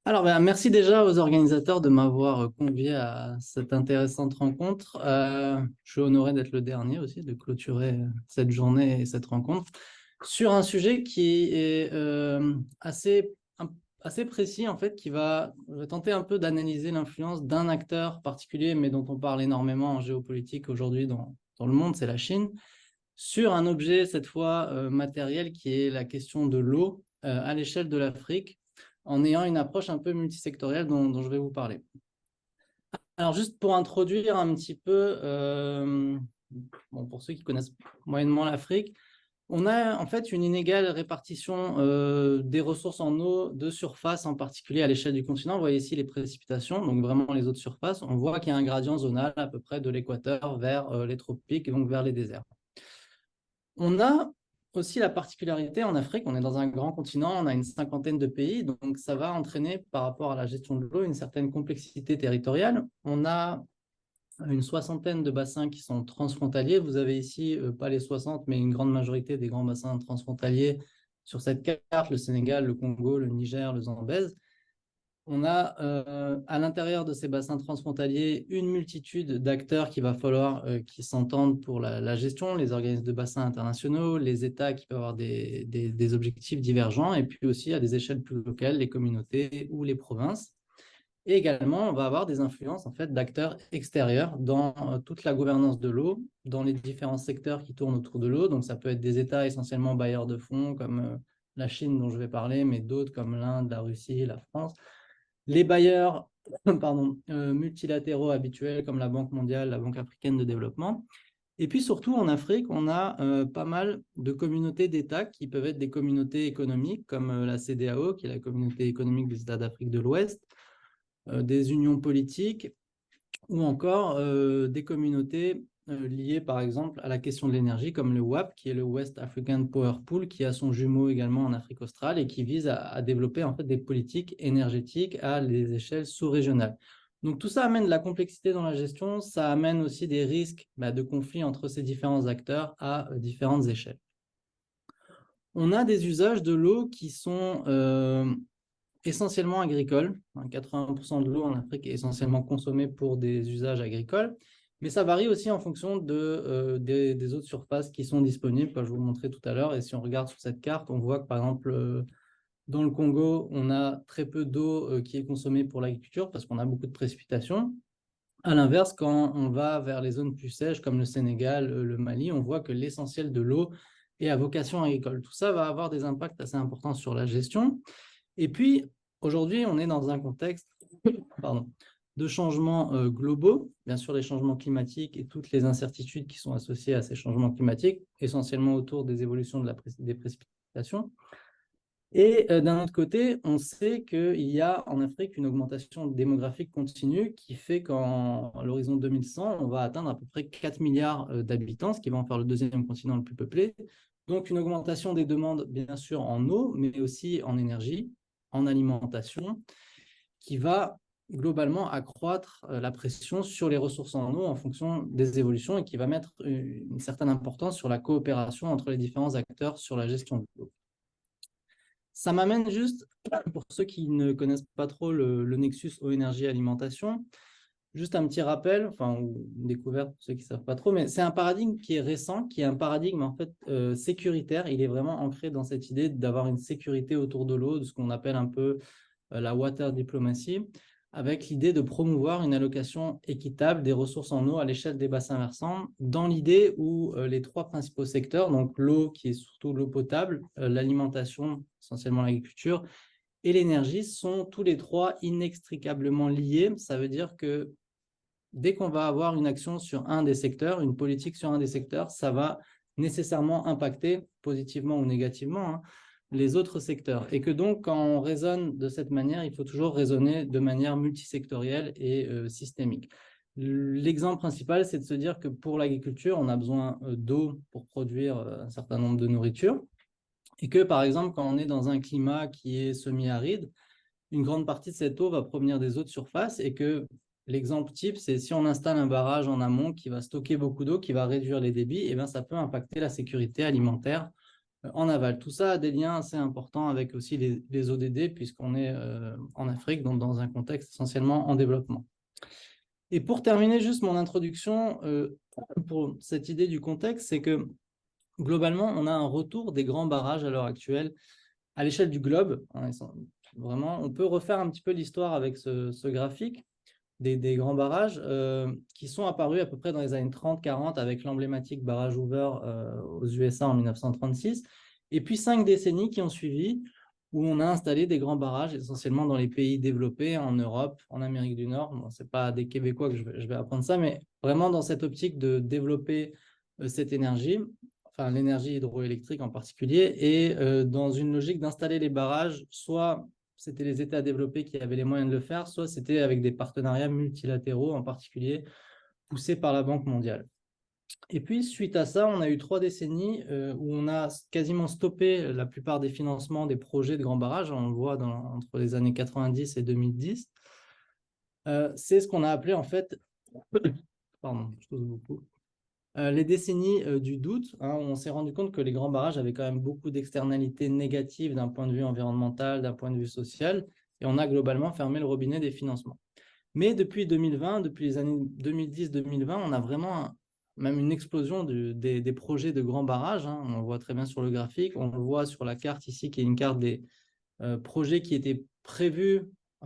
Alors, merci déjà aux organisateurs de m'avoir convié à cette intéressante rencontre. Je suis honoré d'être le dernier aussi, de clôturer cette journée et cette rencontre sur un sujet qui est assez précis, en fait, je vais tenter un peu d'analyser l'influence d'un acteur particulier, mais dont on parle énormément en géopolitique aujourd'hui dans le monde, c'est la Chine, sur un objet, cette fois matériel, qui est la question de l'eau à l'échelle de l'Afrique, en ayant une approche un peu multisectorielle dont je vais vous parler. Alors, juste pour introduire un petit peu, bon, pour ceux qui connaissent moyennement l'Afrique, on a en fait une inégale répartition des ressources en eau de surface, en particulier à l'échelle du continent. Vous voyez ici les précipitations, donc vraiment les eaux de surface. On voit qu'il y a un gradient zonal à peu près de l'équateur vers les tropiques et donc vers les déserts. On a aussi la particularité en Afrique, on est dans un grand continent, on a une cinquantaine de pays, donc ça va entraîner par rapport à la gestion de l'eau une certaine complexité territoriale. On a une soixantaine de bassins qui sont transfrontaliers. Vous avez ici, pas les 60, mais une grande majorité des grands bassins transfrontaliers sur cette carte, le Sénégal, le Congo, le Niger, le Zambèze. On a à l'intérieur de ces bassins transfrontaliers une multitude d'acteurs qu'il va falloir qui s'entendent pour la gestion, les organismes de bassins internationaux, les États qui peuvent avoir des objectifs divergents, et puis aussi à des échelles plus locales, les communautés ou les provinces. Et également, on va avoir des influences en fait, d'acteurs extérieurs dans toute la gouvernance de l'eau, dans les différents secteurs qui tournent autour de l'eau. Donc ça peut être des États essentiellement bailleurs de fonds comme la Chine dont je vais parler, mais d'autres comme l'Inde, la Russie, la France, les bailleurs pardon, multilatéraux habituels comme la Banque mondiale, la Banque africaine de développement. Et puis surtout en Afrique, on a pas mal de communautés d'États qui peuvent être des communautés économiques comme la CEDEAO, qui est la communauté économique des États d'Afrique de l'Ouest, des unions politiques ou encore des communautés liées par exemple à la question de l'énergie comme le WAP, qui est le West African Power Pool, qui a son jumeau également en Afrique australe et qui vise à développer en fait des politiques énergétiques à des échelles sous-régionales. Donc tout ça amène de la complexité dans la gestion, ça amène aussi des risques de conflits entre ces différents acteurs à différentes échelles. On a des usages de l'eau qui sont essentiellement agricoles. 80% de l'eau en Afrique est essentiellement consommée pour des usages agricoles, mais ça varie aussi en fonction des eaux de surface qui sont disponibles, comme je vous le montrais tout à l'heure. Et si on regarde sur cette carte, on voit que par exemple, dans le Congo, on a très peu d'eau qui est consommée pour l'agriculture parce qu'on a beaucoup de précipitations. À l'inverse, quand on va vers les zones plus sèches comme le Sénégal, le Mali, on voit que l'essentiel de l'eau est à vocation agricole. Tout ça va avoir des impacts assez importants sur la gestion. Et puis, aujourd'hui, on est dans un contexte pardon, de changements globaux, bien sûr les changements climatiques et toutes les incertitudes qui sont associées à ces changements climatiques, essentiellement autour des évolutions des précipitations. Et d'un autre côté, on sait qu'il y a en Afrique une augmentation démographique continue qui fait qu'à l'horizon 2100, on va atteindre à peu près 4 milliards d'habitants, ce qui va en faire le deuxième continent le plus peuplé. Donc une augmentation des demandes, bien sûr, en eau, mais aussi en énergie, en alimentation, qui va globalement accroître la pression sur les ressources en eau en fonction des évolutions et qui va mettre une certaine importance sur la coopération entre les différents acteurs sur la gestion de l'eau. Ça m'amène juste, pour ceux qui ne connaissent pas trop le nexus eau, énergie, alimentation, juste un petit rappel, enfin, ou une découverte pour ceux qui ne savent pas trop, mais c'est un paradigme qui est récent, qui est un paradigme en fait sécuritaire. Il est vraiment ancré dans cette idée d'avoir une sécurité autour de l'eau, de ce qu'on appelle un peu la water diplomacy, avec l'idée de promouvoir une allocation équitable des ressources en eau à l'échelle des bassins versants, dans l'idée où les trois principaux secteurs, donc l'eau qui est surtout l'eau potable, l'alimentation, essentiellement l'agriculture, et l'énergie, sont tous les trois inextricablement liés. Ça veut dire que dès qu'on va avoir une action sur un des secteurs, une politique sur un des secteurs, ça va nécessairement impacter positivement ou négativement les autres secteurs. Et que donc, quand on raisonne de cette manière, il faut toujours raisonner de manière multisectorielle et systémique. L'exemple principal, c'est de se dire que pour l'agriculture, on a besoin d'eau pour produire un certain nombre de nourritures. Et que, par exemple, quand on est dans un climat qui est semi-aride, une grande partie de cette eau va provenir des eaux de surface et que l'exemple type, c'est si on installe un barrage en amont qui va stocker beaucoup d'eau, qui va réduire les débits, et bien ça peut impacter la sécurité alimentaire en aval. Tout ça a des liens assez importants avec aussi les ODD, puisqu'on est en Afrique, donc dans un contexte essentiellement en développement. Et pour terminer juste mon introduction pour cette idée du contexte, c'est que globalement, on a un retour des grands barrages à l'heure actuelle à l'échelle du globe. Vraiment, on peut refaire un petit peu l'histoire avec ce graphique des grands barrages qui sont apparus à peu près dans les années 30-40 avec l'emblématique barrage Hoover aux USA en 1936. Et puis 5 décennies qui ont suivi où on a installé des grands barrages essentiellement dans les pays développés, en Europe, en Amérique du Nord. Bon, ce n'est pas des Québécois que je vais apprendre ça, mais vraiment dans cette optique de développer cette énergie, enfin l'énergie hydroélectrique en particulier, et dans une logique d'installer les barrages, soit c'était les États développés qui avaient les moyens de le faire, soit c'était avec des partenariats multilatéraux, en particulier poussés par la Banque mondiale. Et puis, suite à ça, on a eu 3 décennies où on a quasiment stoppé la plupart des financements des projets de grands barrages. On le voit entre les années 90 et 2010. C'est ce qu'on a appelé en fait, pardon, je tousse beaucoup, les décennies du doute, hein, où on s'est rendu compte que les grands barrages avaient quand même beaucoup d'externalités négatives d'un point de vue environnemental, d'un point de vue social, et on a globalement fermé le robinet des financements. Mais depuis 2020, depuis les années 2010-2020, on a vraiment même une explosion des projets de grands barrages, hein. On le voit très bien sur le graphique, on le voit sur la carte ici, qui est une carte des projets qui étaient prévus,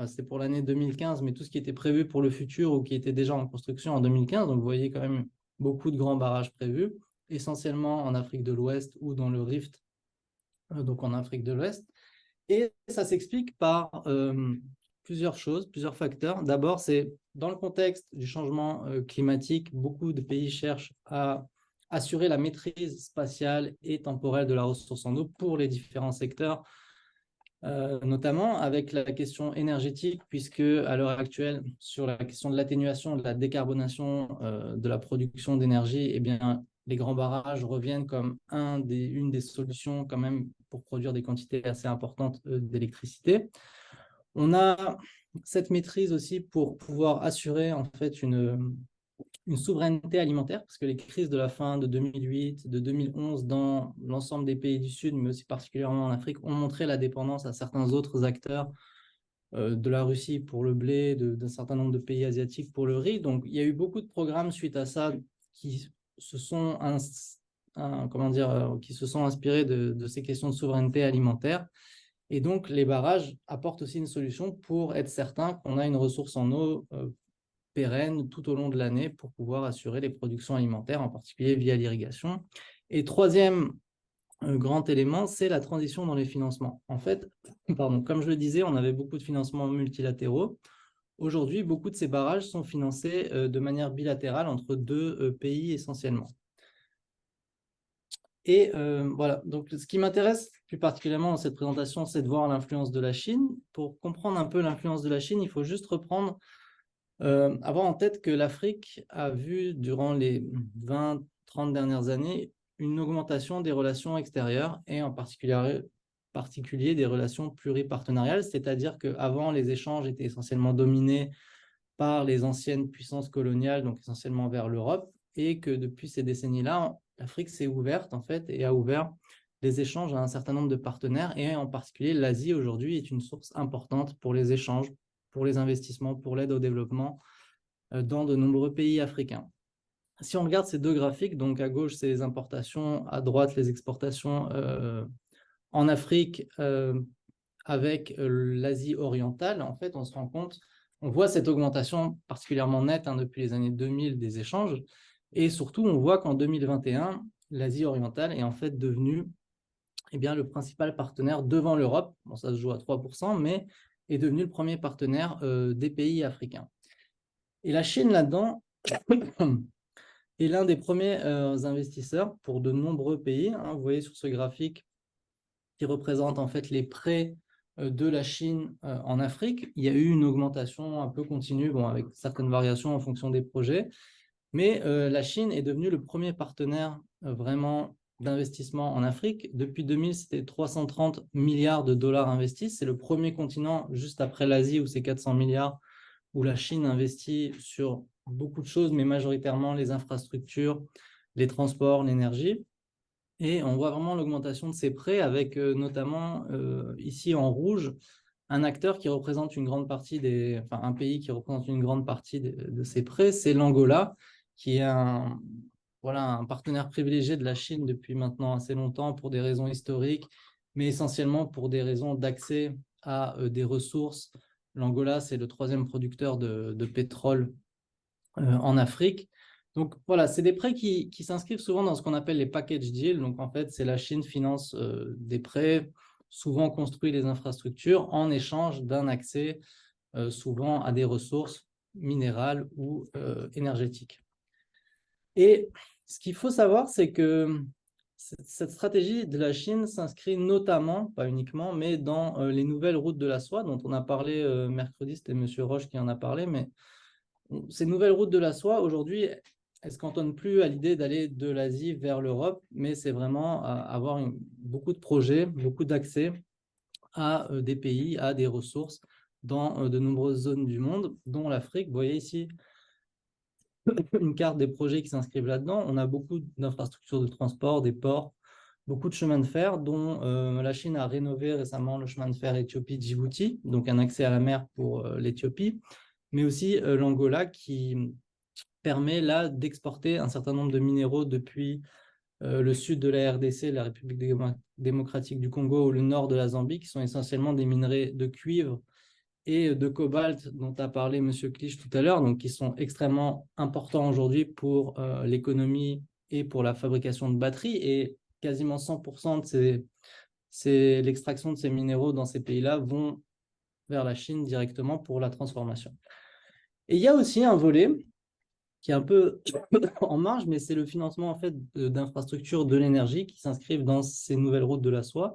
c'était pour l'année 2015, mais tout ce qui était prévu pour le futur ou qui était déjà en construction en 2015. Donc, vous voyez quand même beaucoup de grands barrages prévus, essentiellement en Afrique de l'Ouest ou dans le Rift, donc en Afrique de l'Ouest. Et ça s'explique par plusieurs choses, plusieurs facteurs. D'abord, c'est dans le contexte du changement climatique, beaucoup de pays cherchent à assurer la maîtrise spatiale et temporelle de la ressource en eau pour les différents secteurs, notamment avec la question énergétique, puisque à l'heure actuelle, sur la question de l'atténuation, de la décarbonation de la production d'énergie, eh bien, les grands barrages reviennent comme une des solutions quand même pour produire des quantités assez importantes d'électricité. On a cette maîtrise aussi pour pouvoir assurer en fait une souveraineté alimentaire, parce que les crises de la fin de 2008, de 2011 dans l'ensemble des pays du Sud, mais aussi particulièrement en Afrique, ont montré la dépendance à certains autres acteurs de la Russie pour le blé, d'un certain nombre de pays asiatiques pour le riz. Donc, il y a eu beaucoup de programmes suite à ça qui se sont, qui se sont inspirés de ces questions de souveraineté alimentaire. Et donc, les barrages apportent aussi une solution pour être certain qu'on a une ressource en eau pérenne tout au long de l'année pour pouvoir assurer les productions alimentaires, en particulier via l'irrigation. Et troisième grand élément, c'est la transition dans les financements. En fait, pardon, comme je le disais, on avait beaucoup de financements multilatéraux. Aujourd'hui, beaucoup de ces barrages sont financés de manière bilatérale entre deux pays essentiellement. Et voilà, donc ce qui m'intéresse plus particulièrement dans cette présentation, c'est de voir l'influence de la Chine. Pour comprendre un peu l'influence de la Chine, il faut juste reprendre, avoir en tête que l'Afrique a vu durant les 20-30 dernières années une augmentation des relations extérieures et en particulier des relations pluripartenariales, c'est-à-dire qu'avant, les échanges étaient essentiellement dominés par les anciennes puissances coloniales, donc essentiellement vers l'Europe, et que depuis ces décennies-là, l'Afrique s'est ouverte en fait et a ouvert les échanges à un certain nombre de partenaires, et en particulier l'Asie aujourd'hui est une source importante pour les échanges, pour les investissements, pour l'aide au développement dans de nombreux pays africains. Si on regarde ces deux graphiques, donc à gauche c'est les importations, à droite les exportations en Afrique avec l'Asie orientale, en fait on se rend compte, on voit cette augmentation particulièrement nette depuis les années 2000 des échanges, et surtout on voit qu'en 2021, l'Asie orientale est en fait devenue le principal partenaire devant l'Europe, bon, ça se joue à 3%, mais est devenu le premier partenaire des pays africains. Et la Chine là-dedans est l'un des premiers investisseurs pour de nombreux pays, hein. Vous voyez sur ce graphique qui représente en fait les prêts de la Chine en Afrique. Il y a eu une augmentation un peu continue, bon, avec certaines variations en fonction des projets, mais la Chine est devenue le premier partenaire vraiment d'investissement en Afrique. Depuis 2000, c'était 330 milliards de dollars investis. C'est le premier continent, juste après l'Asie, où c'est 400 milliards, où la Chine investit sur beaucoup de choses, mais majoritairement les infrastructures, les transports, l'énergie. Et on voit vraiment l'augmentation de ces prêts avec notamment ici en rouge, un acteur qui représente une grande partie un pays qui représente une grande partie de ces prêts, c'est l'Angola, qui est un partenaire privilégié de la Chine depuis maintenant assez longtemps pour des raisons historiques, mais essentiellement pour des raisons d'accès à des ressources. L'Angola, c'est le troisième producteur de pétrole en Afrique. Donc voilà, c'est des prêts qui s'inscrivent souvent dans ce qu'on appelle les package deals. Donc en fait, c'est la Chine finance des prêts, souvent construit les infrastructures en échange d'un accès souvent à des ressources minérales ou énergétiques. Et ce qu'il faut savoir, c'est que cette stratégie de la Chine s'inscrit notamment, pas uniquement, mais dans les nouvelles routes de la soie dont on a parlé mercredi, c'était M. Roche qui en a parlé, mais ces nouvelles routes de la soie, aujourd'hui, elles ne se cantonnent plus à l'idée d'aller de l'Asie vers l'Europe, mais c'est vraiment avoir beaucoup de projets, beaucoup d'accès à des pays, à des ressources dans de nombreuses zones du monde, dont l'Afrique. Vous voyez ici une carte des projets qui s'inscrivent là-dedans. On a beaucoup d'infrastructures de transport, des ports, beaucoup de chemins de fer, dont la Chine a rénové récemment le chemin de fer Éthiopie-Djibouti, donc un accès à la mer pour l'Éthiopie, mais aussi l'Angola qui permet là d'exporter un certain nombre de minéraux depuis le sud de la RDC, la République démocratique du Congo, ou le nord de la Zambie, qui sont essentiellement des minerais de cuivre et de cobalt dont a parlé M. Clich tout à l'heure, donc qui sont extrêmement importants aujourd'hui pour l'économie et pour la fabrication de batteries. Et quasiment 100% de l'extraction de ces minéraux dans ces pays-là vont vers la Chine directement pour la transformation. Et il y a aussi un volet qui est un peu en marge, mais c'est le financement en fait d'infrastructures de l'énergie qui s'inscrivent dans ces nouvelles routes de la soie,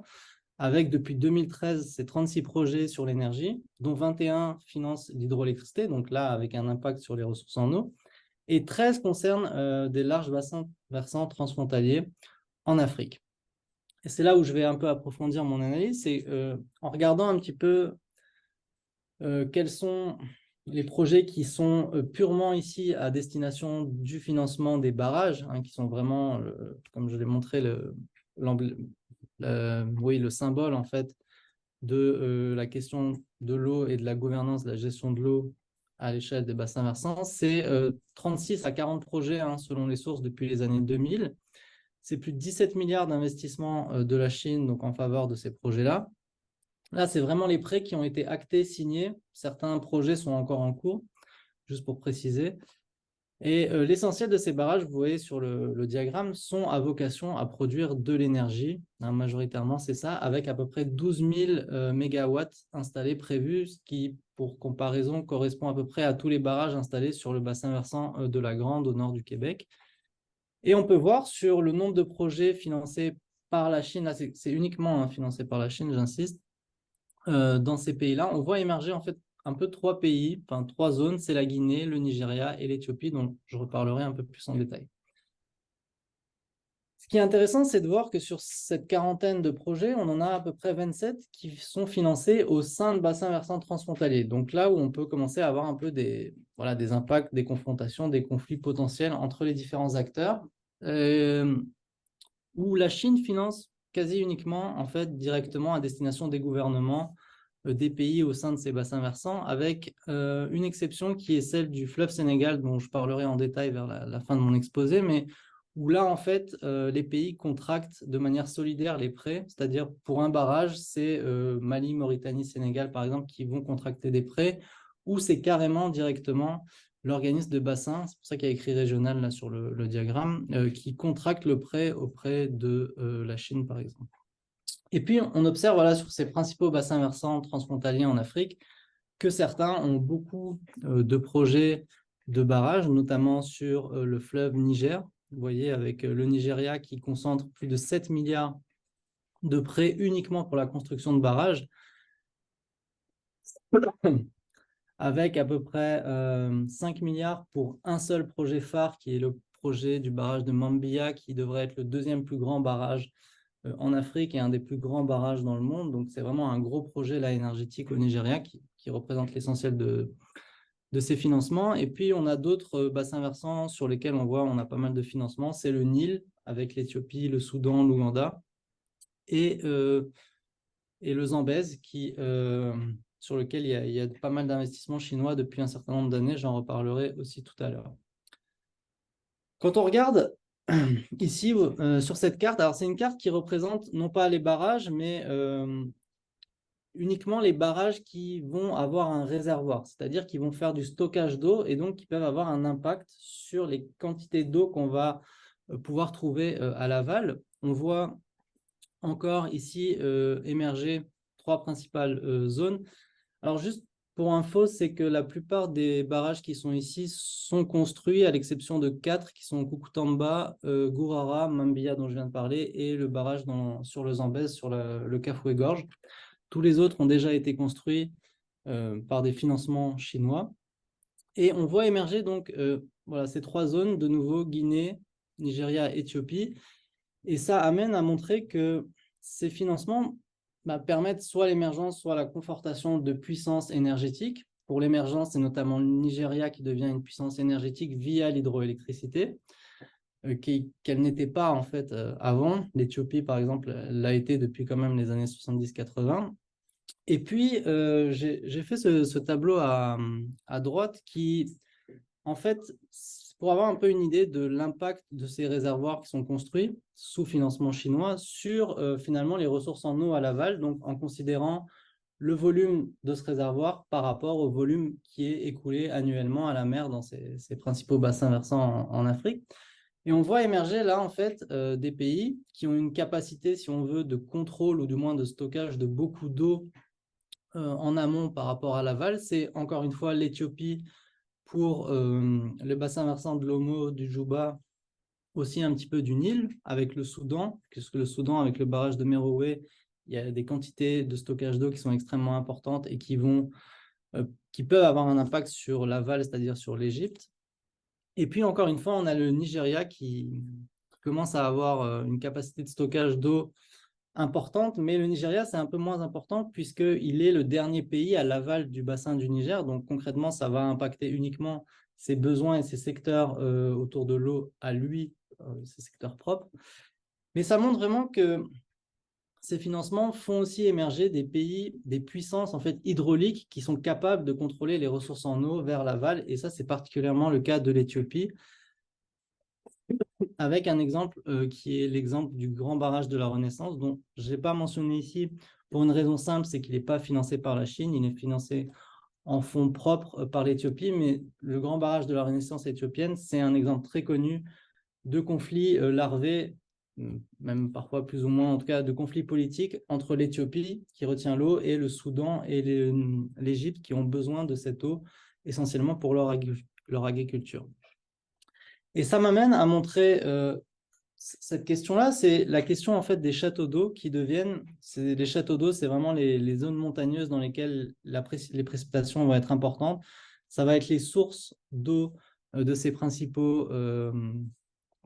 avec depuis 2013 ces 36 projets sur l'énergie, dont 21 financent l'hydroélectricité, donc là avec un impact sur les ressources en eau, et 13 concernent des larges bassins versants transfrontaliers en Afrique. Et c'est là où je vais un peu approfondir mon analyse, c'est en regardant un petit peu quels sont les projets qui sont purement ici à destination du financement des barrages, qui sont vraiment, comme je l'ai montré, le symbole en fait de la question de l'eau et de la gouvernance de la gestion de l'eau à l'échelle des bassins versants. C'est 36 à 40 projets selon les sources depuis les années 2000. C'est plus de 17 milliards d'investissements de la Chine donc, en faveur de ces projets-là. Là, c'est vraiment les prêts qui ont été actés, signés. Certains projets sont encore en cours, juste pour préciser. Et l'essentiel de ces barrages, vous voyez sur le diagramme, sont à vocation à produire de l'énergie. Majoritairement, c'est ça, avec à peu près 12 000 mégawatts installés prévus, ce qui, pour comparaison, correspond à peu près à tous les barrages installés sur le bassin versant de la Grande au nord du Québec. Et on peut voir sur le nombre de projets financés par la Chine, là c'est uniquement financé par la Chine, j'insiste, dans ces pays-là, on voit émerger en fait un peu trois pays, enfin trois zones, c'est la Guinée, le Nigeria et l'Éthiopie, dont je reparlerai un peu plus en détail. Ce qui est intéressant, c'est de voir que sur cette quarantaine de projets, on en a à peu près 27 qui sont financés au sein de bassins versants transfrontaliers. Donc là où on peut commencer à avoir un peu des impacts, des confrontations, des conflits potentiels entre les différents acteurs, où la Chine finance quasi uniquement en fait directement à destination des gouvernements des pays au sein de ces bassins versants, avec une exception qui est celle du fleuve Sénégal, dont je parlerai en détail vers la fin de mon exposé, mais où là, en fait, les pays contractent de manière solidaire les prêts, c'est-à-dire pour un barrage, c'est Mali, Mauritanie, Sénégal, par exemple, qui vont contracter des prêts, ou c'est carrément directement l'organisme de bassin, c'est pour ça qu'il y a écrit régional là sur le diagramme, qui contracte le prêt auprès de la Chine, par exemple. Et puis, on observe sur ces principaux bassins versants transfrontaliers en Afrique que certains ont beaucoup de projets de barrages, notamment sur le fleuve Niger. Vous voyez, avec le Nigeria qui concentre plus de 7 milliards de prêts uniquement pour la construction de barrages, avec à peu près 5 milliards pour un seul projet phare, qui est le projet du barrage de Mambilla, qui devrait être le deuxième plus grand barrage en Afrique et un des plus grands barrages dans le monde. Donc, c'est vraiment un gros projet là, énergétique au Nigeria qui représente l'essentiel de ces financements. Et puis, on a d'autres bassins versants sur lesquels on a pas mal de financements. C'est le Nil avec l'Éthiopie, le Soudan, l'Ouganda, et le Zambèze, sur lequel il y a pas mal d'investissements chinois depuis un certain nombre d'années. J'en reparlerai aussi tout à l'heure. Quand on regarde ici sur cette carte, alors c'est une carte qui représente non pas les barrages, mais uniquement les barrages qui vont avoir un réservoir, c'est-à-dire qui vont faire du stockage d'eau et donc qui peuvent avoir un impact sur les quantités d'eau qu'on va pouvoir trouver à l'aval. On voit encore ici émerger trois principales zones. Alors juste pour info, c'est que la plupart des barrages qui sont ici sont construits, à l'exception de 4 qui sont Kukutamba, Gourara, Mambilla dont je viens de parler, et le barrage sur le Zambèze, sur le Kafoué-Gorge. Tous les autres ont déjà été construits par des financements chinois. Et on voit émerger donc voilà, ces trois zones, de nouveau Guinée, Nigeria, Éthiopie. Et ça amène à montrer que ces financements permettent soit l'émergence, soit la confortation de puissances énergétiques. Pour l'émergence, c'est notamment le Nigeria qui devient une puissance énergétique via l'hydroélectricité, qu'elle n'était pas en fait avant. L'Éthiopie, par exemple, l'a été depuis quand même les années 70-80. Et puis, j'ai fait ce tableau à droite qui, en fait, pour avoir un peu une idée de l'impact de ces réservoirs qui sont construits sous financement chinois sur finalement les ressources en eau à l'aval, donc en considérant le volume de ce réservoir par rapport au volume qui est écoulé annuellement à la mer dans ces principaux bassins versants en Afrique. Et on voit émerger là, en fait, des pays qui ont une capacité, si on veut, de contrôle ou du moins de stockage de beaucoup d'eau en amont par rapport à l'aval. C'est encore une fois l'Éthiopie pour le bassin versant de l'Omo, du Juba, aussi un petit peu du Nil, avec le Soudan, puisque le Soudan, avec le barrage de Merowe, il y a des quantités de stockage d'eau qui sont extrêmement importantes et qui peuvent avoir un impact sur l'aval, c'est-à-dire sur l'Égypte. Et puis, encore une fois, on a le Nigeria qui commence à avoir une capacité de stockage d'eau importante, mais le Nigeria, c'est un peu moins important puisqu'il est le dernier pays à l'aval du bassin du Niger. Donc, concrètement, ça va impacter uniquement ses besoins et ses secteurs autour de l'eau à lui, ses secteurs propres. Mais ça montre vraiment que ces financements font aussi émerger des pays, des puissances en fait hydrauliques qui sont capables de contrôler les ressources en eau vers l'aval. Et ça, c'est particulièrement le cas de l'Éthiopie, avec un exemple qui est l'exemple du grand barrage de la Renaissance, dont je n'ai pas mentionné ici pour une raison simple, c'est qu'il n'est pas financé par la Chine, il est financé en fonds propres par l'Éthiopie, mais le grand barrage de la Renaissance éthiopienne, c'est un exemple très connu de conflits larvés, même parfois plus ou moins, en tout cas de conflits politiques entre l'Éthiopie qui retient l'eau et le Soudan et l'Égypte qui ont besoin de cette eau essentiellement pour leur agriculture. Et ça m'amène à montrer cette question-là, c'est la question en fait des châteaux d'eau qui deviennent, les châteaux d'eau, c'est vraiment les zones montagneuses dans lesquelles les précipitations vont être importantes. Ça va être les sources d'eau de ces principaux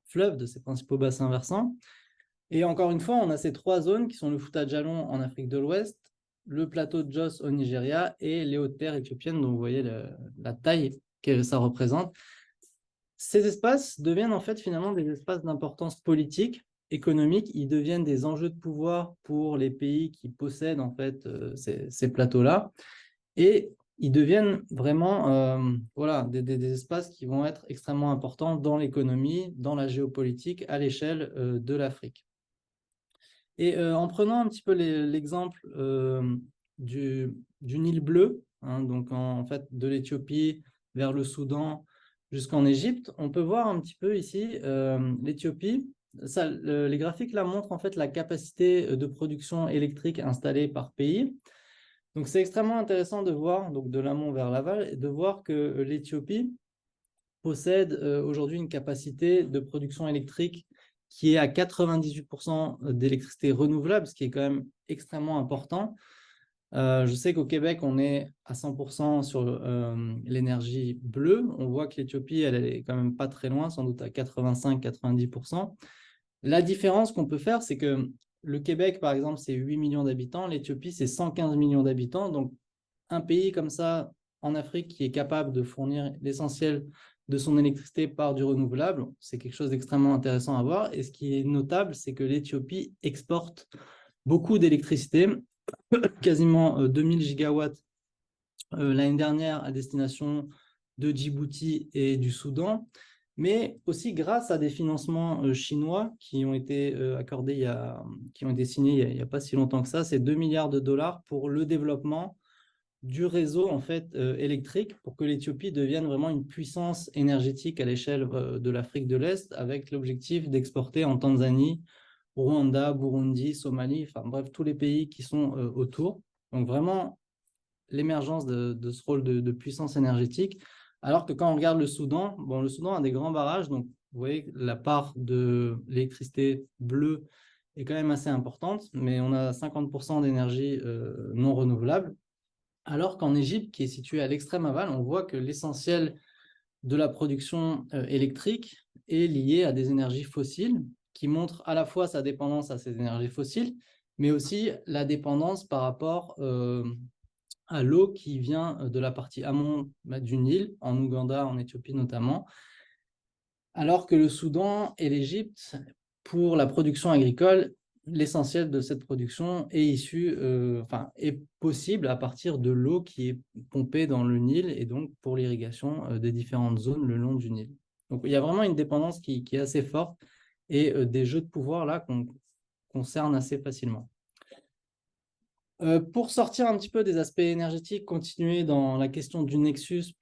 fleuves, de ces principaux bassins versants. Et encore une fois, on a ces trois zones qui sont le Fouta Djallon en Afrique de l'Ouest, le plateau de Jos au Nigeria et les hautes terres éthiopiennes, dont vous voyez la taille que ça représente. Ces espaces deviennent en fait finalement des espaces d'importance politique, économique. Ils deviennent des enjeux de pouvoir pour les pays qui possèdent en fait ces plateaux-là. Et ils deviennent vraiment voilà, des espaces qui vont être extrêmement importants dans l'économie, dans la géopolitique, à l'échelle de l'Afrique. Et en prenant un petit peu l'exemple du Nil bleu, hein, donc en fait de l'Éthiopie vers le Soudan jusqu'en Égypte, on peut voir un petit peu ici l'Éthiopie. Les graphiques là montrent en fait la capacité de production électrique installée par pays. Donc c'est extrêmement intéressant de voir, donc de l'amont vers l'aval, et de voir que l'Éthiopie possède aujourd'hui une capacité de production électrique qui est à 98% d'électricité renouvelable, ce qui est quand même extrêmement important. Je sais qu'au Québec, on est à 100% sur l'énergie bleue. On voit que l'Éthiopie, elle est quand même pas très loin, sans doute à 85-90%. La différence qu'on peut faire, c'est que le Québec, par exemple, c'est 8 millions d'habitants. L'Éthiopie, c'est 115 millions d'habitants. Donc, un pays comme ça, en Afrique, qui est capable de fournir l'essentiel de son électricité par du renouvelable. C'est quelque chose d'extrêmement intéressant à voir. Et ce qui est notable, c'est que l'Éthiopie exporte beaucoup d'électricité, quasiment 2000 gigawatts l'année dernière à destination de Djibouti et du Soudan, mais aussi grâce à des financements chinois qui ont été accordés, qui ont été signés il n'y a pas si longtemps que ça. C'est 2 milliards de dollars pour le développement du réseau en fait électrique pour que l'Éthiopie devienne vraiment une puissance énergétique à l'échelle de l'Afrique de l'Est, avec l'objectif d'exporter en Tanzanie, Rwanda, Burundi, Somalie, enfin bref, tous les pays qui sont autour. Donc vraiment l'émergence de ce rôle de puissance énergétique. Alors que quand on regarde le Soudan, bon, le Soudan a des grands barrages, donc vous voyez la part de l'électricité bleue est quand même assez importante, mais on a 50% d'énergie non renouvelable. Alors qu'en Égypte, qui est située à l'extrême aval, on voit que l'essentiel de la production électrique est lié à des énergies fossiles, qui montrent à la fois sa dépendance à ces énergies fossiles, mais aussi la dépendance par rapport à l'eau qui vient de la partie amont du Nil, en Ouganda, en Éthiopie notamment, alors que le Soudan et l'Égypte, pour la production agricole, l'essentiel de cette production est issu, est possible à partir de l'eau qui est pompée dans le Nil et donc pour l'irrigation des différentes zones le long du Nil. Donc il y a vraiment une dépendance qui est assez forte et des jeux de pouvoir là qu'on concerne assez facilement. Pour sortir un petit peu des aspects énergétiques, continuer dans la question du nexus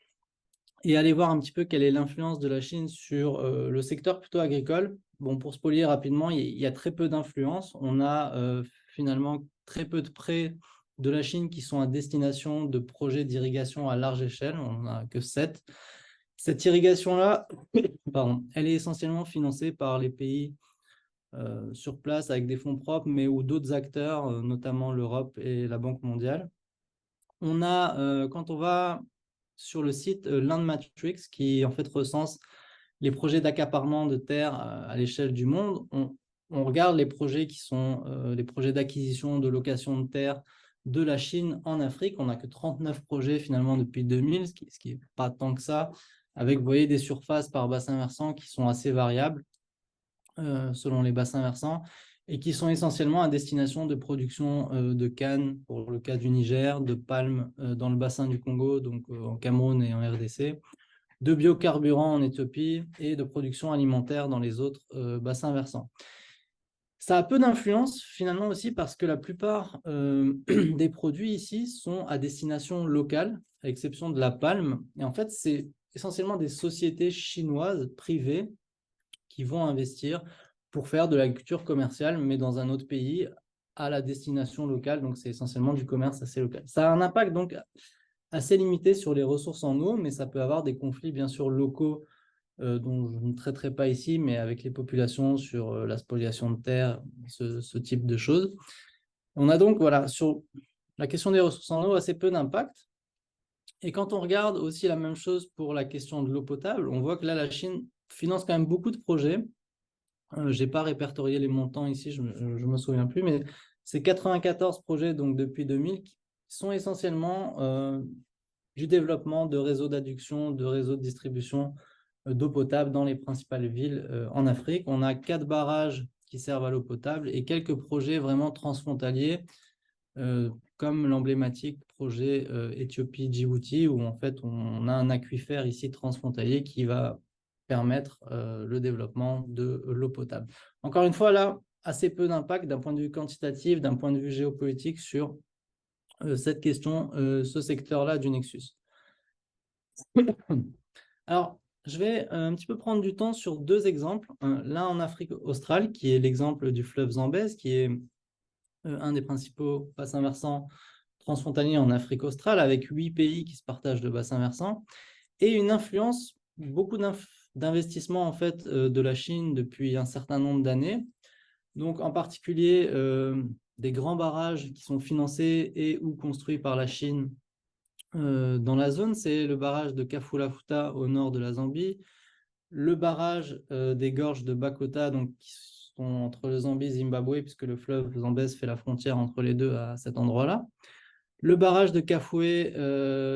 et aller voir un petit peu quelle est l'influence de la Chine sur le secteur plutôt agricole. Bon, pour spolier rapidement, il y a très peu d'influence. On a finalement très peu de prêts de la Chine qui sont à destination de projets d'irrigation à large échelle. On n'en a que 7. Cette irrigation-là, pardon, elle est essentiellement financée par les pays sur place avec des fonds propres, mais ou d'autres acteurs, notamment l'Europe et la Banque mondiale. On a, quand on va sur le site Landmatrix, qui en fait recense les projets d'accaparement de terres à l'échelle du monde, on regarde les projets qui sont les projets d'acquisition, de location de terres de la Chine en Afrique. On n'a que 39 projets finalement depuis 2000, ce qui n'est pas tant que ça, avec, vous voyez, des surfaces par bassin versant qui sont assez variables selon les bassins versants, et qui sont essentiellement à destination de production de canne, pour le cas du Niger, de palmes dans le bassin du Congo, donc en Cameroun et en RDC, de biocarburants en Éthiopie et de production alimentaire dans les autres bassins versants. Ça a peu d'influence finalement aussi parce que la plupart des produits ici sont à destination locale, à l'exception de la palme. Et en fait, c'est essentiellement des sociétés chinoises privées qui vont investir pour faire de l'agriculture commerciale, mais dans un autre pays, à la destination locale. Donc, c'est essentiellement du commerce assez local. Ça a un impact donc assez limité sur les ressources en eau, mais ça peut avoir des conflits, bien sûr, locaux dont je ne traiterai pas ici, mais avec les populations sur la spoliation de terre, ce type de choses. On a donc, voilà, sur la question des ressources en eau, assez peu d'impact. Et quand on regarde aussi la même chose pour la question de l'eau potable, on voit que là, la Chine finance quand même beaucoup de projets. Je n'ai pas répertorié les montants ici, je ne me souviens plus, mais c'est 94 projets donc, depuis 2000 qui sont essentiellement du développement de réseaux d'adduction, de réseaux de distribution d'eau potable dans les principales villes en Afrique. On a 4 barrages qui servent à l'eau potable et quelques projets vraiment transfrontaliers, comme l'emblématique projet Éthiopie-Djibouti, où en fait on a un aquifère ici transfrontalier qui va permettre le développement de l'eau potable. Encore une fois, là, assez peu d'impact d'un point de vue quantitatif, d'un point de vue géopolitique sur cette question, ce secteur-là du Nexus. Alors, je vais un petit peu prendre du temps sur 2 exemples. L'un en Afrique australe, qui est l'exemple du fleuve Zambèze, qui est un des principaux bassins versants transfrontaliers en Afrique australe, avec 8 pays qui se partagent de bassins versants, et une influence, beaucoup d'investissements en fait de la Chine depuis un certain nombre d'années. Donc en particulier des grands barrages qui sont financés et ou construits par la Chine dans la zone, c'est le barrage de Kafula-Futa au nord de la Zambie, le barrage des gorges de Bakota, donc qui sont entre le Zambie et Zimbabwe, puisque le fleuve Zambèze fait la frontière entre les deux à cet endroit-là. Le barrage de Cafoué,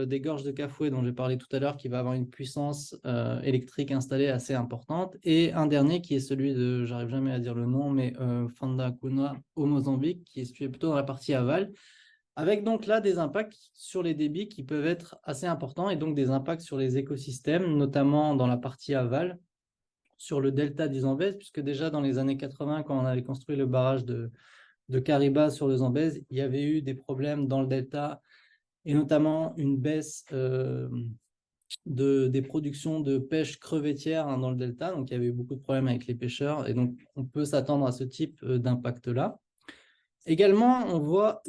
des gorges de Cafoué dont j'ai parlé tout à l'heure, qui va avoir une puissance électrique installée assez importante. Et un dernier qui est celui de, j'arrive jamais à dire le nom, mais Fandakuna au Mozambique, qui est situé plutôt dans la partie aval, avec donc là des impacts sur les débits qui peuvent être assez importants et donc des impacts sur les écosystèmes, notamment dans la partie aval, sur le delta du Zambèze, puisque déjà dans les années 80, quand on avait construit le barrage de Kariba sur le Zambèze, il y avait eu des problèmes dans le delta et notamment une baisse des productions de pêche crevettière dans le delta. Donc, il y avait eu beaucoup de problèmes avec les pêcheurs et donc on peut s'attendre à ce type d'impact-là. Également, on voit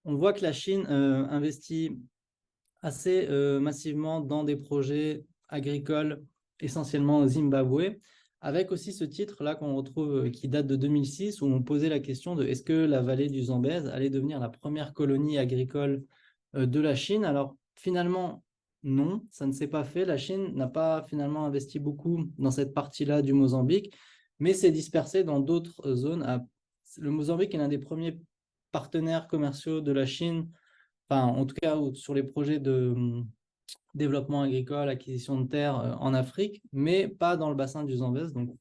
que la Chine investit assez massivement dans des projets agricoles, essentiellement au Zimbabwe, avec aussi ce titre-là qu'on retrouve, qui date de 2006, où on posait la question de est-ce que la vallée du Zambèze allait devenir la première colonie agricole de la Chine. Alors finalement, non, ça ne s'est pas fait. La Chine n'a pas finalement investi beaucoup dans cette partie-là du Mozambique, mais s'est dispersée dans d'autres zones. Le Mozambique est l'un des premiers partenaires commerciaux de la Chine, enfin en tout cas sur les projets de développement agricole, acquisition de terres en Afrique, mais pas dans le bassin du Zambèze. Donc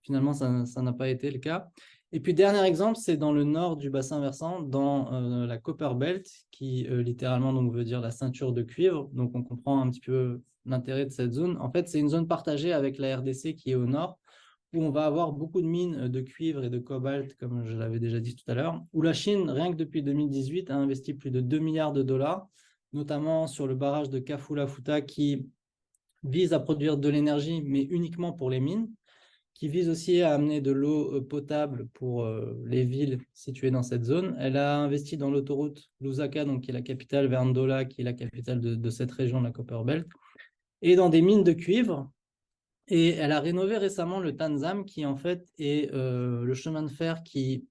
finalement, ça n'a pas été le cas. Et puis, dernier exemple, c'est dans le nord du bassin versant, dans la Copper Belt, qui littéralement donc, veut dire la ceinture de cuivre. Donc, on comprend un petit peu l'intérêt de cette zone. En fait, c'est une zone partagée avec la RDC qui est au nord, où on va avoir beaucoup de mines de cuivre et de cobalt, comme je l'avais déjà dit tout à l'heure, où la Chine, rien que depuis 2018, a investi plus de 2 milliards de dollars, notamment sur le barrage de Kafula-Futa qui vise à produire de l'énergie, mais uniquement pour les mines, qui vise aussi à amener de l'eau potable pour les villes situées dans cette zone. Elle a investi dans l'autoroute Lusaka, donc, qui est la capitale, vers Ndola, qui est la capitale de cette région de la Copper Belt, et dans des mines de cuivre. Et elle a rénové récemment le Tanzam, qui en fait est le chemin de fer qui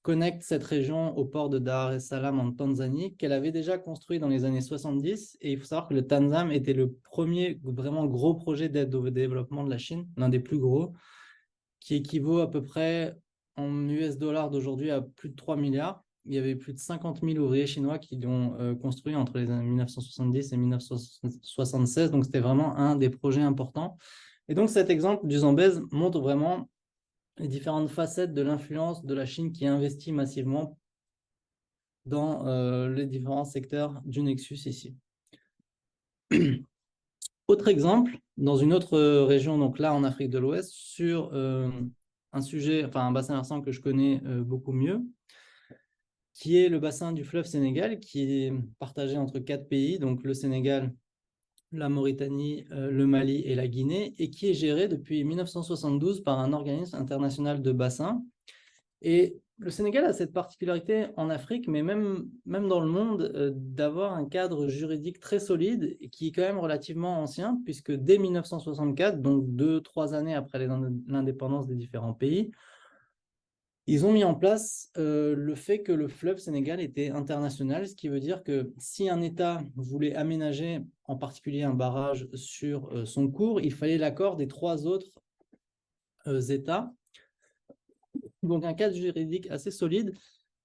connecte cette région au port de Dar es Salaam en Tanzanie, qu'elle avait déjà construit dans les années 70. Et il faut savoir que le Tanzam était le premier vraiment gros projet d'aide au développement de la Chine, l'un des plus gros, qui équivaut à peu près en US dollars d'aujourd'hui à plus de 3 milliards. Il y avait plus de 50 000 ouvriers chinois qui l'ont construit entre les années 1970 et 1976. Donc, c'était vraiment un des projets importants. Et donc, cet exemple du Zambèze montre vraiment les différentes facettes de l'influence de la Chine qui investit massivement dans les différents secteurs du Nexus ici. Autre exemple, dans une autre région, donc là en Afrique de l'Ouest, sur un sujet, enfin un bassin versant que je connais beaucoup mieux, qui est le bassin du fleuve Sénégal, qui est partagé entre 4 pays, donc le Sénégal, la Mauritanie, le Mali et la Guinée, et qui est géré depuis 1972 par un organisme international de bassin. Et le Sénégal a cette particularité en Afrique, mais même dans le monde, d'avoir un cadre juridique très solide et qui est quand même relativement ancien, puisque dès 1964, donc 2-3 années après l'indépendance des différents pays, ils ont mis en place le fait que le fleuve Sénégal était international, ce qui veut dire que si un État voulait aménager en particulier un barrage sur son cours, il fallait l'accord des 3 autres États. Donc un cadre juridique assez solide.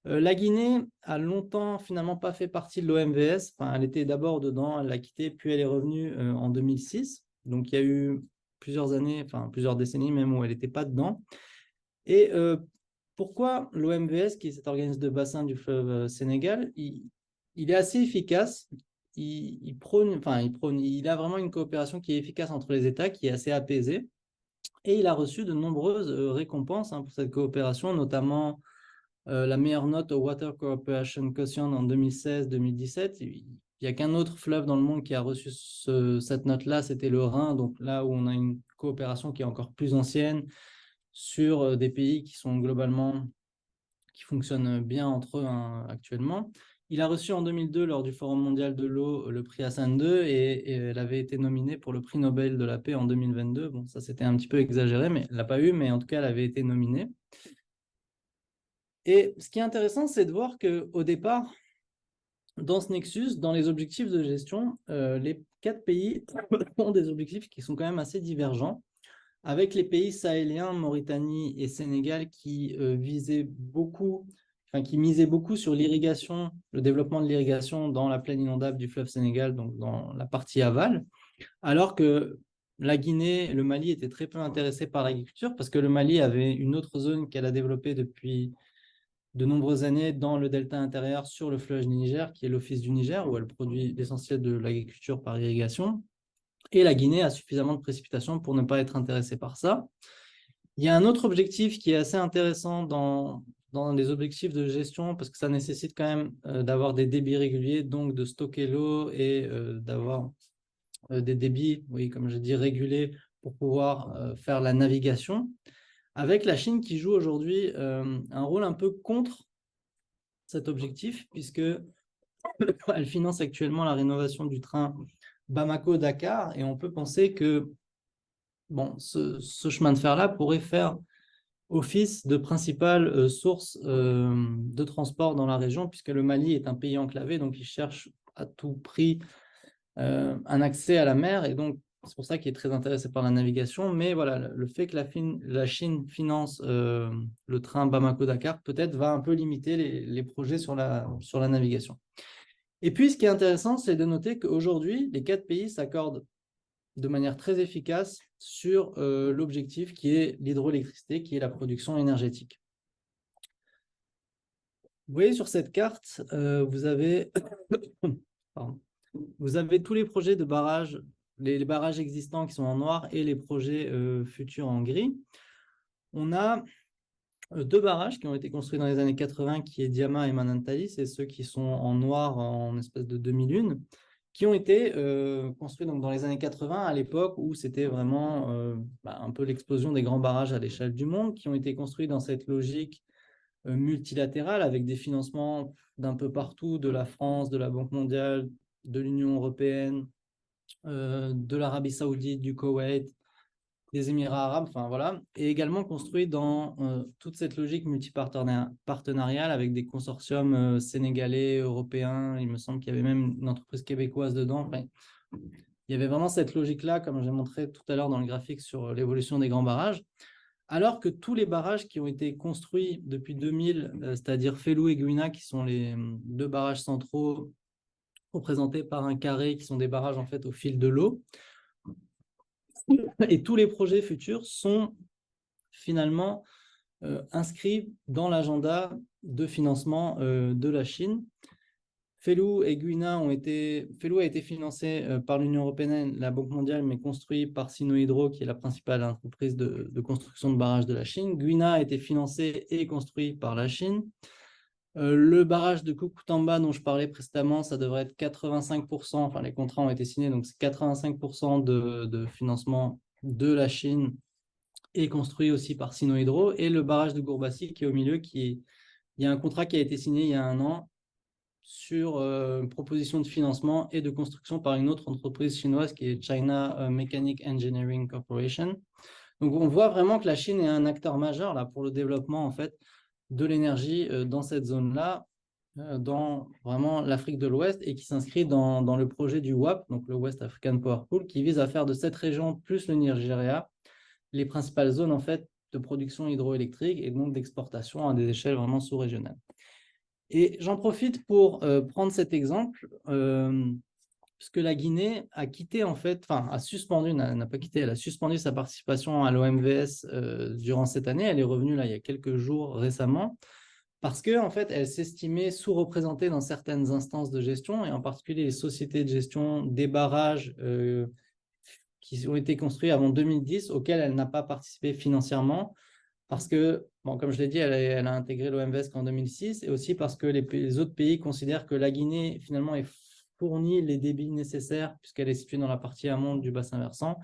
La Guinée a longtemps finalement pas fait partie de l'OMVS. Enfin, elle était d'abord dedans, elle l'a quitté, puis elle est revenue en 2006. Donc il y a eu plusieurs années, enfin plusieurs décennies même où elle n'était pas dedans. Et pourquoi l'OMVS, qui est cet organisme de bassin du fleuve Sénégal, il est assez efficace. Il a vraiment une coopération qui est efficace entre les États, qui est assez apaisée. Et il a reçu de nombreuses récompenses pour cette coopération, notamment la meilleure note au Water Cooperation Quotient en 2016-2017. Il n'y a qu'un autre fleuve dans le monde qui a reçu cette note-là, c'était le Rhin, donc là où on a une coopération qui est encore plus ancienne sur des pays qui sont globalement, qui fonctionnent bien entre eux actuellement. Il a reçu en 2002, lors du Forum mondial de l'eau, le prix Hassan II et elle avait été nominée pour le prix Nobel de la paix en 2022. Bon, ça c'était un petit peu exagéré, mais elle ne l'a pas eu, mais en tout cas, elle avait été nominée. Et ce qui est intéressant, c'est de voir qu'au départ, dans ce Nexus, dans les objectifs de gestion, les 4 pays ont des objectifs qui sont quand même assez divergents, avec les pays sahéliens, Mauritanie et Sénégal, qui visaient beaucoup qui misait beaucoup sur l'irrigation, le développement de l'irrigation dans la plaine inondable du fleuve Sénégal, donc dans la partie aval, alors que la Guinée et le Mali étaient très peu intéressés par l'agriculture parce que le Mali avait une autre zone qu'elle a développée depuis de nombreuses années dans le delta intérieur sur le fleuve Niger, qui est l'Office du Niger, où elle produit l'essentiel de l'agriculture par irrigation. Et la Guinée a suffisamment de précipitations pour ne pas être intéressée par ça. Il y a un autre objectif qui est assez intéressant dans les objectifs de gestion, parce que ça nécessite quand même d'avoir des débits réguliers, donc de stocker l'eau et d'avoir des débits, oui, comme je dis, régulés pour pouvoir faire la navigation, avec la Chine qui joue aujourd'hui un rôle un peu contre cet objectif, puisque elle finance actuellement la rénovation du train Bamako-Dakar, et on peut penser que bon, ce chemin de fer-là pourrait faire office de principale source de transport dans la région, puisque le Mali est un pays enclavé, donc il cherche à tout prix un accès à la mer, et donc c'est pour ça qu'il est très intéressé par la navigation. Mais voilà, le fait que la Chine finance le train Bamako-Dakar, peut-être va un peu limiter les projets sur la navigation. Et puis, ce qui est intéressant, c'est de noter qu'aujourd'hui, les 4 pays s'accordent de manière très efficace sur l'objectif qui est l'hydroélectricité, qui est la production énergétique. Vous voyez sur cette carte, vous avez tous les projets de barrages, les barrages existants qui sont en noir et les projets futurs en gris. On a 2 barrages qui ont été construits dans les années 80, qui est Diama et Manantali, c'est ceux qui sont en noir en espèce de demi-lune, qui ont été construits donc dans les années 80, à l'époque où c'était vraiment un peu l'explosion des grands barrages à l'échelle du monde, qui ont été construits dans cette logique multilatérale avec des financements d'un peu partout, de la France, de la Banque mondiale, de l'Union européenne, de l'Arabie saoudite, du Koweït, des Émirats arabes, enfin voilà, et également construit dans toute cette logique multipartenariale avec des consortiums sénégalais, européens. Il me semble qu'il y avait même une entreprise québécoise dedans. Enfin, il y avait vraiment cette logique-là, comme j'ai montré tout à l'heure dans le graphique sur l'évolution des grands barrages. Alors que tous les barrages qui ont été construits depuis 2000, c'est-à-dire Fellou et Gouina, qui sont les 2 barrages centraux représentés par un carré, qui sont des barrages en fait au fil de l'eau, et tous les projets futurs sont finalement inscrits dans l'agenda de financement de la Chine. Fellou et Gouina Fellou a été financé par l'Union européenne, la Banque mondiale, mais construit par Sinohydro, qui est la principale entreprise de construction de barrages de la Chine. Gouina a été financé et construit par la Chine. Le barrage de Kukutamba dont je parlais précédemment, ça devrait être 85%, enfin les contrats ont été signés, donc c'est 85% de financement de la Chine et construit aussi par Sinohydro. Et le barrage de Gourbassi qui est au milieu, il y a un contrat qui a été signé il y a 1 an sur une proposition de financement et de construction par une autre entreprise chinoise qui est China Mechanic Engineering Corporation. Donc on voit vraiment que la Chine est un acteur majeur là, pour le développement en fait, de l'énergie dans cette zone-là, dans vraiment l'Afrique de l'Ouest, et qui s'inscrit dans le projet du WAP, donc le West African Power Pool, qui vise à faire de cette région plus le Nigeria les principales zones en fait, de production hydroélectrique et donc d'exportation à des échelles vraiment sous-régionales. Et j'en profite pour prendre cet exemple, puisque la Guinée a quitté en fait, enfin a suspendu, n'a pas quitté, elle a suspendu sa participation à l'OMVS durant cette année. Elle est revenue là il y a quelques jours récemment, parce que en fait, elle s'estimait sous-représentée dans certaines instances de gestion, et en particulier les sociétés de gestion des barrages qui ont été construits avant 2010, auxquels elle n'a pas participé financièrement, parce que, bon, comme je l'ai dit, elle a intégré l'OMVS qu'en 2006, et aussi parce que les autres pays considèrent que la Guinée, finalement, est fournie les débits nécessaires, puisqu'elle est située dans la partie amont du bassin versant.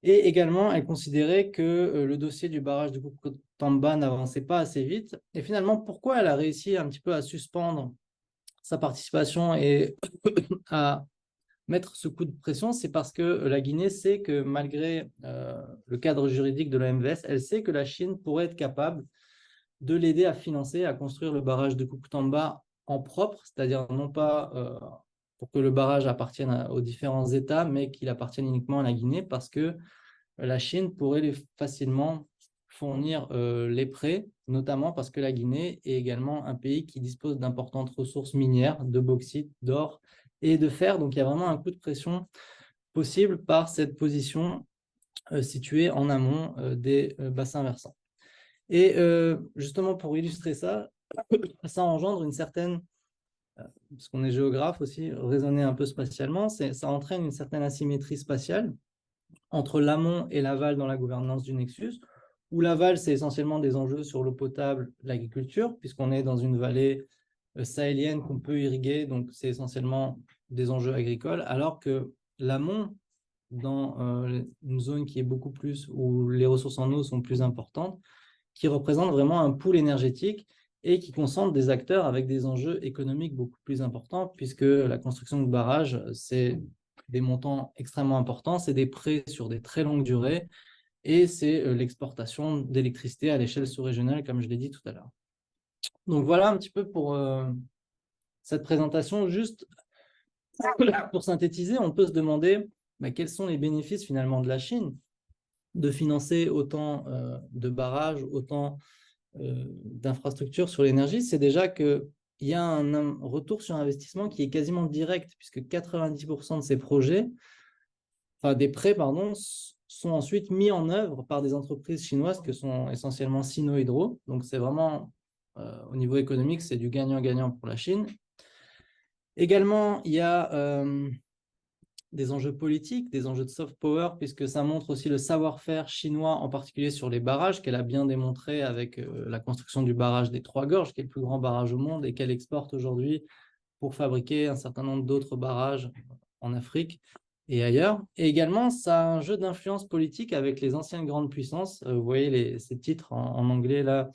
Et également, elle considérait que le dossier du barrage de Kukutamba n'avançait pas assez vite. Et finalement, pourquoi elle a réussi un petit peu à suspendre sa participation et à mettre ce coup de pression, c'est parce que la Guinée sait que malgré le cadre juridique de l'OMVS, elle sait que la Chine pourrait être capable de l'aider à financer, à construire le barrage de Kukutamba en propre, c'est-à-dire non pas pour que le barrage appartienne aux différents États, mais qu'il appartienne uniquement à la Guinée, parce que la Chine pourrait facilement fournir les prêts, notamment parce que la Guinée est également un pays qui dispose d'importantes ressources minières, de bauxite, d'or et de fer. Donc, il y a vraiment un coup de pression possible par cette position située en amont des bassins versants. Et justement, pour illustrer ça, ça engendre une certaine, parce qu'on est géographe aussi, raisonner un peu spatialement, ça entraîne une certaine asymétrie spatiale entre l'amont et l'aval dans la gouvernance du Nexus, où l'aval, c'est essentiellement des enjeux sur l'eau potable, l'agriculture, puisqu'on est dans une vallée sahélienne qu'on peut irriguer, donc c'est essentiellement des enjeux agricoles, alors que l'amont, dans une zone qui est beaucoup plus, où les ressources en eau sont plus importantes, qui représente vraiment un pool énergétique et qui concentre des acteurs avec des enjeux économiques beaucoup plus importants, puisque la construction de barrages, c'est des montants extrêmement importants, c'est des prêts sur des très longues durées, et c'est l'exportation d'électricité à l'échelle sous-régionale, comme je l'ai dit tout à l'heure. Donc voilà un petit peu pour cette présentation. Juste pour synthétiser, on peut se demander quels sont les bénéfices finalement de la Chine de financer autant de barrages, autant d'infrastructures sur l'énergie. C'est déjà qu'il y a un retour sur investissement qui est quasiment direct, puisque 90% de ces projets, enfin des prêts, pardon, sont ensuite mis en œuvre par des entreprises chinoises que sont essentiellement Sino-Hydro. Donc c'est vraiment, au niveau économique, c'est du gagnant-gagnant pour la Chine. Également, il y a des enjeux politiques, des enjeux de soft power, puisque ça montre aussi le savoir-faire chinois, en particulier sur les barrages, qu'elle a bien démontré avec la construction du barrage des Trois Gorges, qui est le plus grand barrage au monde, et qu'elle exporte aujourd'hui pour fabriquer un certain nombre d'autres barrages en Afrique et ailleurs. Et également, ça a un jeu d'influence politique avec les anciennes grandes puissances. Vous voyez ces titres en anglais là,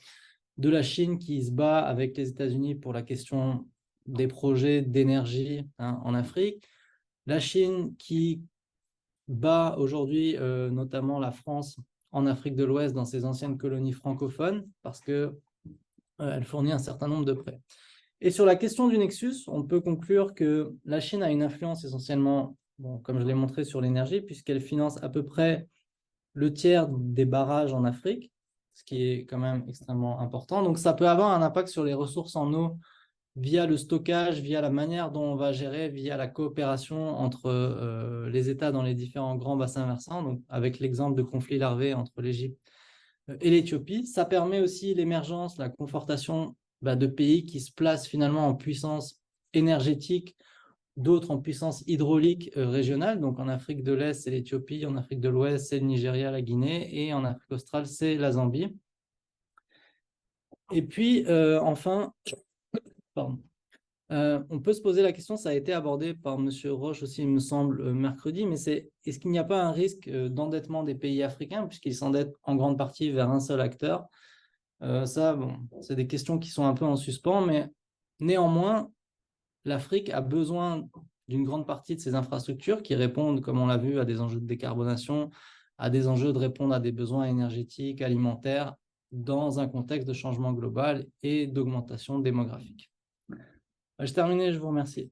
de la Chine qui se bat avec les États-Unis pour la question des projets d'énergie en Afrique. La Chine qui bat aujourd'hui notamment la France en Afrique de l'Ouest dans ses anciennes colonies francophones parce qu'elle fournit un certain nombre de prêts. Et sur la question du Nexus, on peut conclure que la Chine a une influence essentiellement, comme je l'ai montré, sur l'énergie, puisqu'elle finance à peu près le tiers des barrages en Afrique, ce qui est quand même extrêmement important. Donc ça peut avoir un impact sur les ressources en eau via le stockage, via la manière dont on va gérer, via la coopération entre les États dans les différents grands bassins versants, donc avec l'exemple de conflits larvés entre l'Égypte et l'Éthiopie. Ça permet aussi l'émergence, la confortation de pays qui se placent finalement en puissance énergétique, d'autres en puissance hydraulique régionale. Donc en Afrique de l'Est, c'est l'Éthiopie, en Afrique de l'Ouest, c'est le Nigeria, la Guinée, et en Afrique australe, c'est la Zambie. Et puis, enfin, pardon. On peut se poser la question, ça a été abordé par M. Roche aussi, il me semble, mercredi, mais est-ce qu'il n'y a pas un risque d'endettement des pays africains, puisqu'ils s'endettent en grande partie vers un seul acteur? Ça, c'est des questions qui sont un peu en suspens, mais néanmoins, l'Afrique a besoin d'une grande partie de ces infrastructures qui répondent, comme on l'a vu, à des enjeux de décarbonation, à des enjeux de répondre à des besoins énergétiques, alimentaires, dans un contexte de changement global et d'augmentation démographique. Je termine, je vous remercie.